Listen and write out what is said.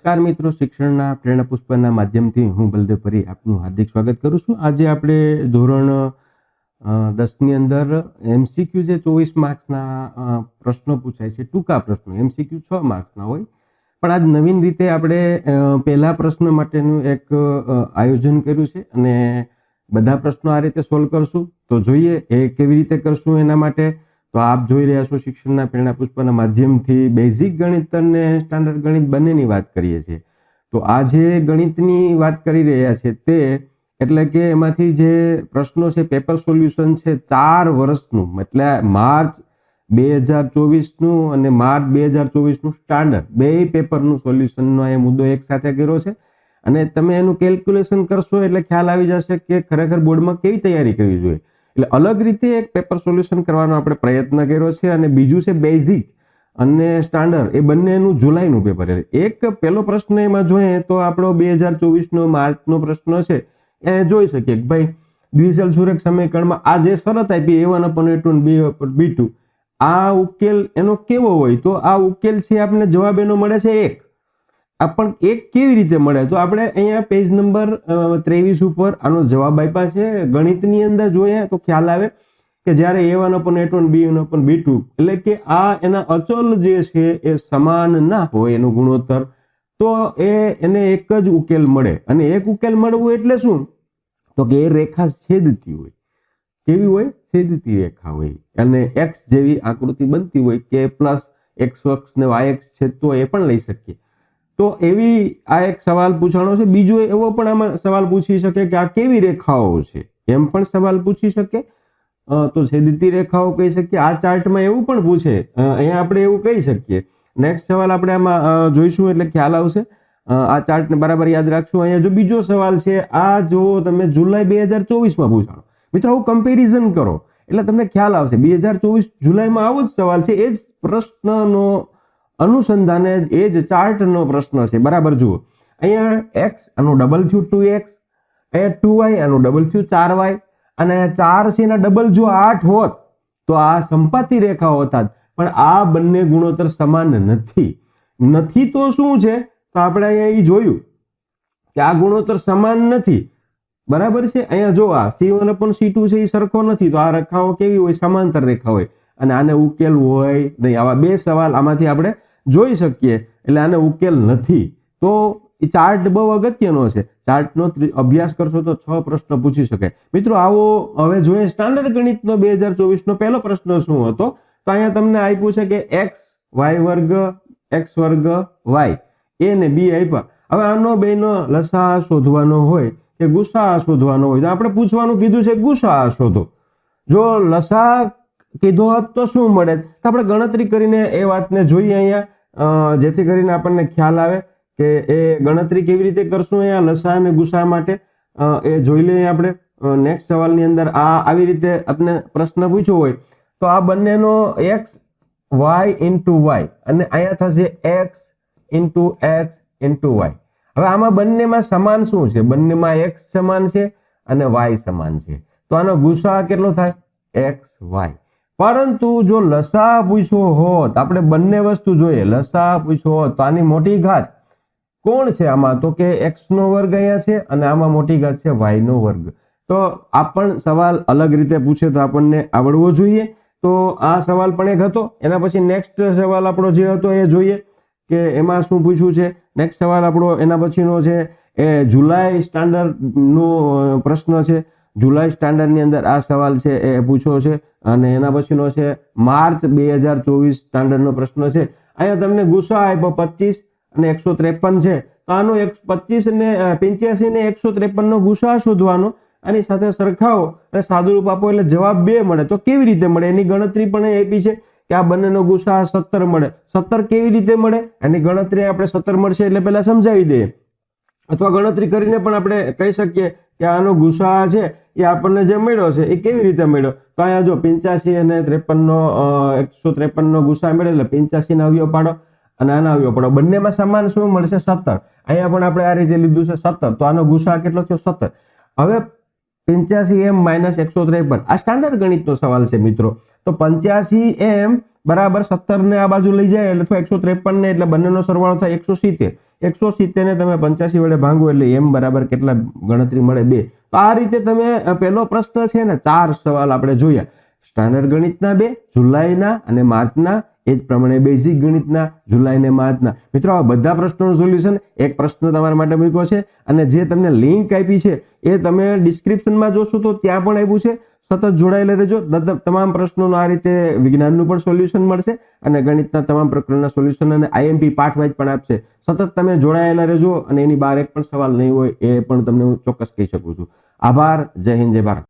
નમસ્કાર મિત્રો, શિક્ષણના પ્રેરણા પુષ્પના માધ્યમથી હું બલદેવ પરી આપનું હાર્દિક સ્વાગત કરું છું. આજે આપણે ધોરણ 10ની અંદર MCQ જે 24 માર્ક્સના પ્રશ્નો પૂછાય છે, ટૂંકા પ્રશ્નો, MCQ 6 માર્ક્સના હોય, પણ આજ નવીન રીતે આપણે પહેલા પ્રશ્ન માટેનું એક આયોજન કર્યું છે અને બધા પ્રશ્નો આ રીતે સોલ્વ કરશું. તો જોઈએ એ કેવી રીતે કરશું. એના માટે તો આપ જોઈ રહ્યા છો શિક્ષણના પ્રેરણા પુષ્પના માધ્યમથી બેઝિક ગણિત અને સ્ટાન્ડર્ડ ગણિત બંનેની વાત કરીએ છીએ. તો આ જે ગણિતની વાત કરી રહ્યા છે તે એટલે કે એમાંથી જે પ્રશ્નો છે, પેપર સોલ્યુશન છે 4 વર્ષનું, એટલે માર્ચ 2024નું અને માર્ચ 2024નું સ્ટાન્ડર્ડ બે પેપરનું સોલ્યુશનનો એ મુદ્દો એક સાથે કર્યો છે. અને તમે એનું કેલ્ક્યુલેશન કરશો એટલે ખ્યાલ આવી જશે કે ખરેખર બોર્ડમાં કેવી તૈયારી કરવી જોઈએ. એટલે અલગ રીતે એક પેપર સોલ્યુશન કરવાનો આપણે પ્રયત્ન કર્યો છે. અને બીજું છે બેઝિક અને સ્ટાન્ડર્ડ, એ બંનેનું જુલાઈનું પેપર. એક પહેલો પ્રશ્ન એમાં જોઈએ તો આપણો 2024નો માર્ચનો પ્રશ્ન છે એ જોઈ શકીએ કે ભાઈ દ્વિચલ સુરેખ સમીકરણમાં આ જે શરત આપી A1/A2 B2, આ ઉકેલ એનો કેવો હોય? તો આ ઉકેલ છે આપણને જવાબ એનો મળે છે 1. પણ એક કેવી રીતે મળે? તો આપણે અહીંયા પેજ નંબર 23 ઉપર આનો જવાબ આપ્યા છે. ગણિતની અંદર જોઈએ તો ખ્યાલ આવે કે જ્યારે A1/A2 અને B1/B2 એટલે કે આ એના અચલ જે છે એ સમાન ના હોય એનો ગુણોત્તર, તો એને એક જ ઉકેલ મળે. અને એક ઉકેલ મળવું એટલે શું? તો કે એ રેખા છેદતી હોય. કેવી હોય? છેદતી રેખા હોય અને x જેવી આકૃતિ બનતી હોય કે પ્લસ x અક્ષ ને y અક્ષ છેદતો એ પણ લઈ શકીએ. તો એવી આ એક સવાલ પૂછાણો છે. બીજો એવો પણ આમાં સવાલ પૂછી શકે કે આ કેવી રેખાઓ છે, એમ પણ સવાલ પૂછી શકે. તો છેદતી રેખાઓ કહી શકીએ. આ ચાર્ટમાં એવું પણ પૂછે, અહીંયા આપણે એવું કહી શકીએ. નેક્સ્ટ સવાલ આપણે આમાં જોઈશું એટલે ખ્યાલ આવશે. આ ચાર્ટને બરાબર યાદ રાખશું. અહીંયા જો બીજો સવાલ છે, આ જો તમે જુલાઈ 2024માં પૂછાણો. મિત્રો આવું કમ્પેરિઝન કરો એટલે તમને ખ્યાલ આવશે. 2024 જુલાઈમાં આવો જ સવાલ છે, એ જ પ્રશ્નનો અનુસંધાને એ જ ચાર્ટનો પ્રશ્ન છે. બરાબર જુઓ, અહીંયા x આનું ડબલ થયું 2x, અહીંયા 2y આનું ડબલ થયું 4y, અને 4 છે એના ડબલ જો 8 હોત તો આ સંપાતી રેખાઓ હોત. પણ આ બંને ગુણોત્તર સમાન નથી. તો શું છે? તો આપણે અહીંયા એ જોયું કે આ ગુણોત્તર સમાન નથી. બરાબર છે. અહીંયા જો આ C1/C2 છે એ સરખો નથી, તો આ રેખાઓ કેવી હોય? સમાંતર રેખા હોય. અને આને ઉકેલ હોય નહીં. આવા બે સવાલ આમાંથી આપણે જોઈ શકીએ. એટલે આને ઉકેલ નથી. તો એ ચાર્ટ બહુ અગત્યનો છે. ચાર્ટનો અભ્યાસ કરશો તો 6 પ્રશ્ન પૂછી શકાય. મિત્રો આવો હવે જોઈએ સ્ટાન્ડર્ડ ગણિતનો 2024નો પહેલો પ્રશ્ન શું હતો. તો અહીંયા તમને આપ્યું છે કે x² a ને b આપ્યા. હવે આનો બેનો લસા શોધવાનો હોય કે ગુસા શોધવાનો હોય તો આપણે પૂછવાનું કીધું છે ગુસા શોધો. જો લસા કીધો હોત તો શું મળે? તો આપણે ગણતરી કરીને એ વાતને જોઈએ અહીંયા, જેથી કરીને આપણને ખ્યાલ આવે કે એ ગણતરી કેવી રીતે કરશું. અહીંયા લસા અને ગુસા માટે એ જોઈ લઈએ આપણે. નેક્સ્ટ સવાલની અંદર આવી રીતે આપણે પ્રશ્ન પૂછ્યો હોય તો આ બંનેનો x y into y અને અહીંયા થશે x into x into y. હવે આમાં બંનેમાં સમાન શું છે? બંનેમાં x સમાન છે અને y સમાન છે. તો આનો ગુસા કેટલો થાય? x y. પરંતુ જો લસા પૂછ્યો હોત, આપણે બંને વસ્તુ જોઈએ, લસા પૂછ્યો હોત તો આની મોટી ઘાત કોણ છે આમાં? તો કે x નો વર્ગ અહીંયા છે અને આમાં મોટી ઘાત છે y નો વર્ગ. તો આ પણ સવાલ અલગ રીતે પૂછે તો આપણને આવડવો જોઈએ. તો આ સવાલ પણ એક હતો. એના પછી નેક્સ્ટ સવાલ આપણો જે હતો એ જોઈએ કે એમાં શું પૂછ્યું છે. નેક્સ્ટ સવાલ આપણો એના પછીનો છે એ જુલાઈ સ્ટાન્ડર્ડનો પ્રશ્ન છે. જુલાઈ સ્ટાન્ડર્ડની અંદર આ સવાલ છે એ પૂછ્યો છે. અને એના પછીનો છે માર્ચ 2024 સ્ટાન્ડર્ડનો પ્રશ્ન છે. અહીંયા તમને ગુસા આપ્યો 25 અને 153 છે. તો આનો 25 ને 85 ને 153 નો ગુસા શોધવાનો. આની સાથે સરખાવો અને સાદુરૂપ આપો એટલે જવાબ 2 મળે. તો કેવી રીતે મળે એની ગણતરી પણ આપી છે કે આ બંનેનો ગુસા 17 મળે. 17 કેવી રીતે મળે એની ગણતરી આપણે 17 મળશે એટલે પહેલા સમજાવી દઈએ, અથવા ગણતરી કરીને પણ આપણે કહી શકીએ કે આનો ગુસા છે એ આપણને જે મળ્યો છે એ કેવી રીતે મળ્યો. તો અહીંયા જો 85 અને 153 નો ગુસા મળે એટલે 85 ના અવયવ પાડો અને આના અવયવ પાડો. બંનેમાં સમાન શું મળશે? 17. અહીંયા પણ આપણે આ રીતે લીધું છે 17. તો આનો ગુસા કેટલો થયો? 17. હવે 85m - 153, આ સ્ટાન્ડર્ડ ગણિતનો સવાલ છે મિત્રો. તો 85m બરાબર 17 ને આ બાજુ લઈ જાય એટલે 153 ને એટલે બંનેનો સરવાળો થાય 170. 170 ને તમે 85 વડે ભાંગો એટલે m બરાબર કેટલા ગણતરી મળે 2. તો આ રીતે તમે પહેલો પ્રશ્ન છે ને 4 સવાલ આપણે જોયા. સ્ટાન્ડર્ડ ગણિતના 2, જુલાઈના અને માર્ચના, એ જ પ્રમાણે બેઝિક ગણિતના જુલાઈ ને માર્ચના. મિત્રો આ બધા પ્રશ્નોનું સોલ્યુશન એક પ્રશ્ન તમારા માટે મૂક્યો છે અને જે તમને લિંક આપી છે એ તમે ડિસ્ક્રિપ્શનમાં જોશો તો ત્યાં પણ આપ્યું છે. સતત જોડાયેલા રહેજો. તમામ પ્રશ્નોનું આ રીતે વિજ્ઞાનનું પણ સોલ્યુશન મળશે અને ગણિતના તમામ પ્રકરણના સોલ્યુશન અને IMP પાઠ વાઇઝ પણ આપશે. સતત તમે જોડાયેલા રહેજો અને એની બહાર એક પણ સવાલ નહીં હોય એ પણ તમને હું ચોક્કસ કહી શકું છું. આભાર. જય હિન્દ, જય ભારત.